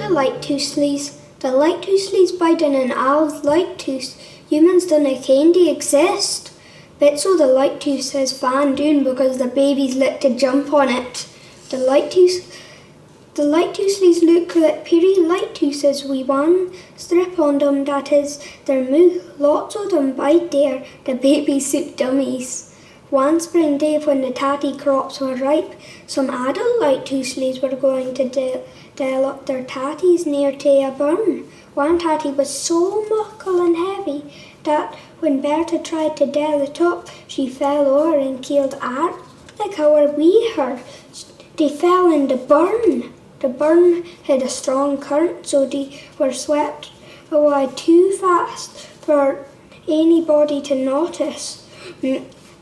Lighthooslys. The Lighthooslys biding in Al's Lighthouse. Humans dunna ken they exist. Bits o' the Lighthouse is fan doon because the babies like to jump on it. The Lighthooslys look like peery lighthouses wi' one strip on them that is their mouth. Lots o' them bide there, the babies suit dummies. One spring day when the tatty crops were ripe, some adult Lighthooslys were going to dell up their tatties near to a burn. One tatty was so muckle and heavy that when Bertha tried to dell it up, she fell o'er and killed like how we her. They fell in the burn. The burn had a strong current, so they were swept away too fast for anybody to notice.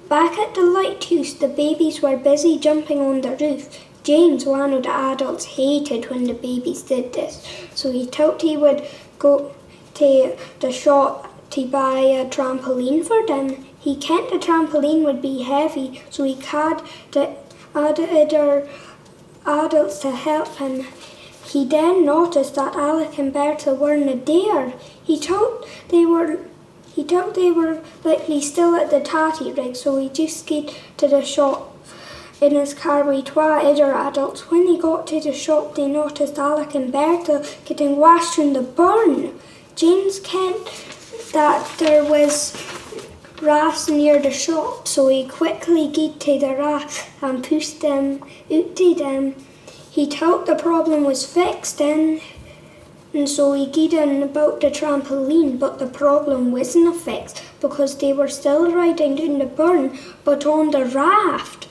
Back at the lighthouse, the babies were busy jumping on the roof. James, one of the adults, hated when the babies did this, so he thought he would go to the shop to buy a trampoline for them. He kent the trampoline would be heavy, so he had the other adults to help him. He then noticed that Alec and Bertha weren't there. He thought they were likely still at the tatty rig, so he just skied to the shop in his car with two other adults. When he got to the shop, they noticed Alec and Bertha getting washed in the burn. James kent that there was rafts near the shop, so he quickly got to the raft and pushed them out to them. He thought the problem was fixed then, and so he got in about the trampoline, but the problem wasn't fixed because they were still riding down the burn, but on the raft.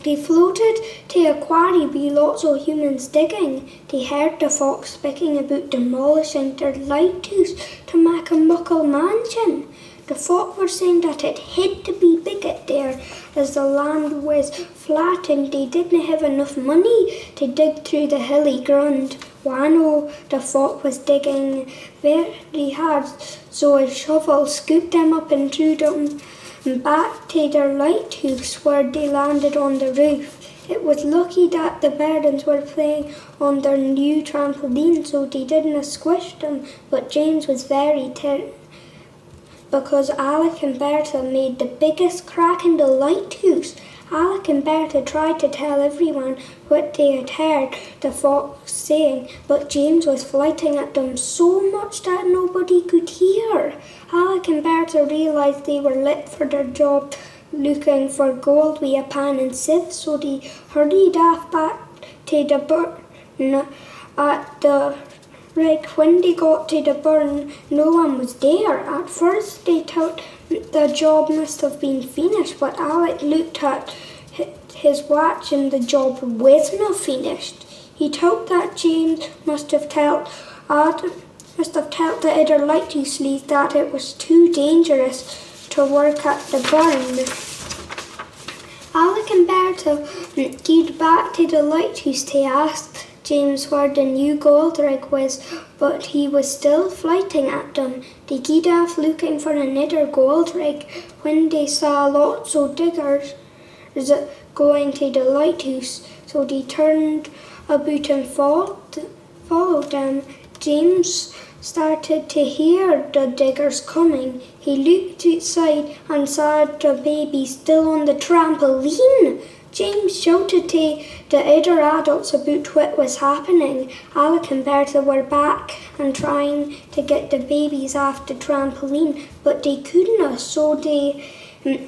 They floated to a quarry with lots of humans digging. They heard the folks speaking about demolishing their lighthouse to make a muckle mansion. The folk were saying that it had to be bigger there as the land was flat and they didn't have enough money to dig through the hilly ground. One of the folk was digging very hard, so a shovel scooped them up and threw them back to their lighthouse where they landed on the roof. It was lucky that the Burdens were playing on their new trampoline, so they didn't squish them, but James was very because Alec and Bertha made the biggest crack in the lighthouse. Alec and Bertha tried to tell everyone what they had heard the fox saying, but James was flyting at them so much that nobody could hear. Alec and Bertha realised they were lit for their job looking for gold with a pan and sieve, so they hurried off back to the burn at the rig. When they got to the burn, no one was there. At first they thought the job must have been finished, but Alec looked at his watch and the job wasn't finished. He thought that James must have told the other Lighthooslys that it was too dangerous to work at the burn. Alec and Bertha got back to the lighthouse to ask James where the new gold rig was, but he was still flyting at them. They got off looking for another gold rig when they saw lots of diggers going to the lighthouse, so they turned about and followed them. James started to hear the diggers coming. He looked outside and saw the baby still on the trampoline. James shouted to the other adults about what was happening. Alec and Bertha were back and trying to get the babies off the trampoline, but they couldn't, so they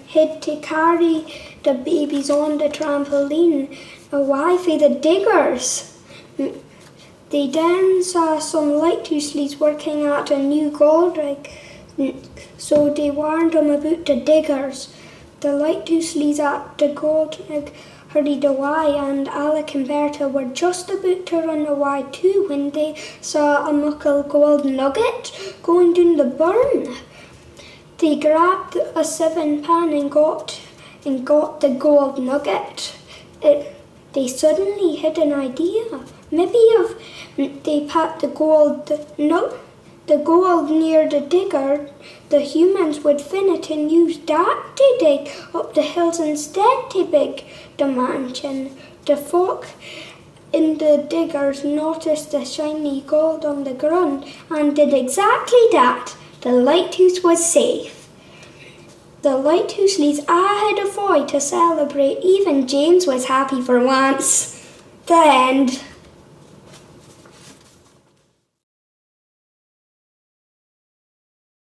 had to carry the babies on the trampoline away from the diggers. They then saw some Lighthooslys working at a new gold rig, so they warned them about the diggers. The Lighthooslys at the gold rig hurried away, and Alec and Bertha were just about to run away too when they saw a muckle gold nugget going down the burn. They grabbed a sieve and pan and got the gold nugget. They suddenly had an idea. Maybe if they put the gold near the digger, the humans would fin it and use that to dig up the hills instead to build the mansion. The folk in the diggers noticed the shiny gold on the ground and did exactly that. The lighthouse was safe. The Lighthooslys all had a void to celebrate. Even James was happy for once. The end.